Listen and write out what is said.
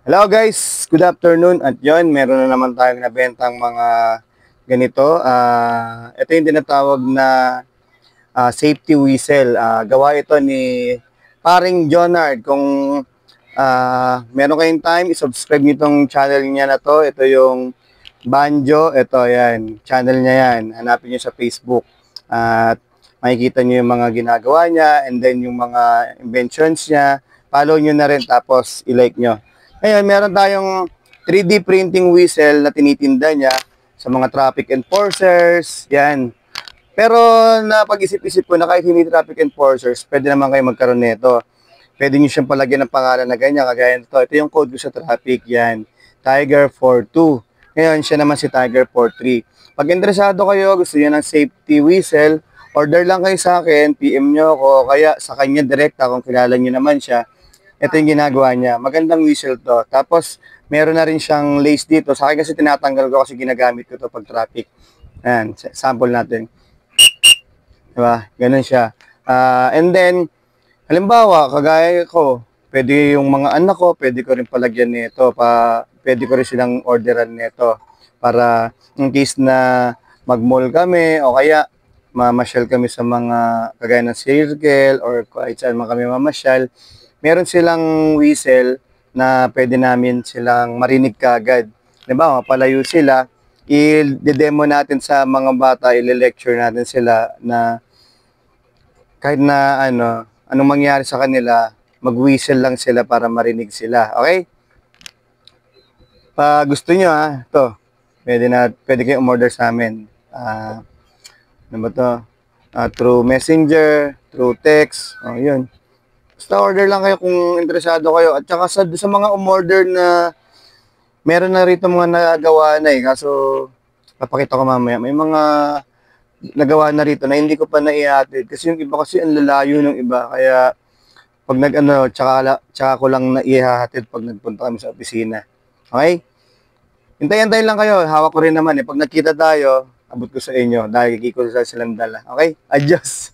Hello guys, good afternoon. At yon, meron na naman tayong nabentang mga ganito. Ito yung tinatawag na safety whistle. Gawa ito ni paring Jonard. Kung meron kayong time, isubscribe nyo itong channel niya na to. Ito yung Banjo. Ito yan, channel niya yan. Hanapin nyo sa Facebook. At makikita nyo yung mga ginagawa niya and then yung mga inventions niya. Follow nyo na rin tapos i-like nyo. Ngayon, meron tayong 3D printing whistle na tinitinda niya sa mga traffic enforcers. Yan. Pero napag-isip-isip ko na kahit hindi traffic enforcers, pwede naman kayo magkaroon nito. Pwede nyo siyang palagyan ng pangalan na ganyan, kagaya nito. Ito yung code ko sa traffic, yan. Tiger 42. Ngayon, siya naman si Tiger 43. Pag interesado kayo, gusto niyo ng safety whistle, order lang kayo sa akin, PM nyo ako, kaya sa kanya direkta kung kilala nyo naman siya. Ito yung ginagawa niya. Magandang whistle to. Tapos, meron na rin siyang lace dito. Sa akin kasi tinatanggal ko kasi ginagamit ko to pag traffic. Ayan, sample natin. Diba? Ganun siya. And then, halimbawa, kagaya ko, pwede yung mga anak ko, pwede ko rin palagyan nito. Pwede ko rin silang orderan nito. Para in case na mag-mall kami o kaya mamasyal kami sa mga kagaya ng circle or kahit saan man kami mamasyal, meron silang whistle na pwede namin silang marinig kagad. Diba, mapalayo sila, i-demo natin sa mga bata, i-lecture natin sila na kahit na anong mangyari sa kanila, mag-whistle lang sila para marinig sila. Okay? Pag gusto nyo ito, pwede kayong umorder sa amin. Ano ba to? Through messenger, through text, yun. Basta order lang kayo kung interesado kayo. At saka sa mga umorder na meron na rito mga nagawa na kaso papakita ko mamaya. May mga nagawa na rito na hindi ko pa naihatid. Kasi yung iba kasi ang lalayo ng iba. Kaya pag tsaka ko lang naihatid pag nagpunta kami sa opisina. Okay? Hintayin lang kayo. Hawak ko rin naman Pag nakita tayo, abot ko sa inyo. Dahil ko sa silang dala. Okay? Adios!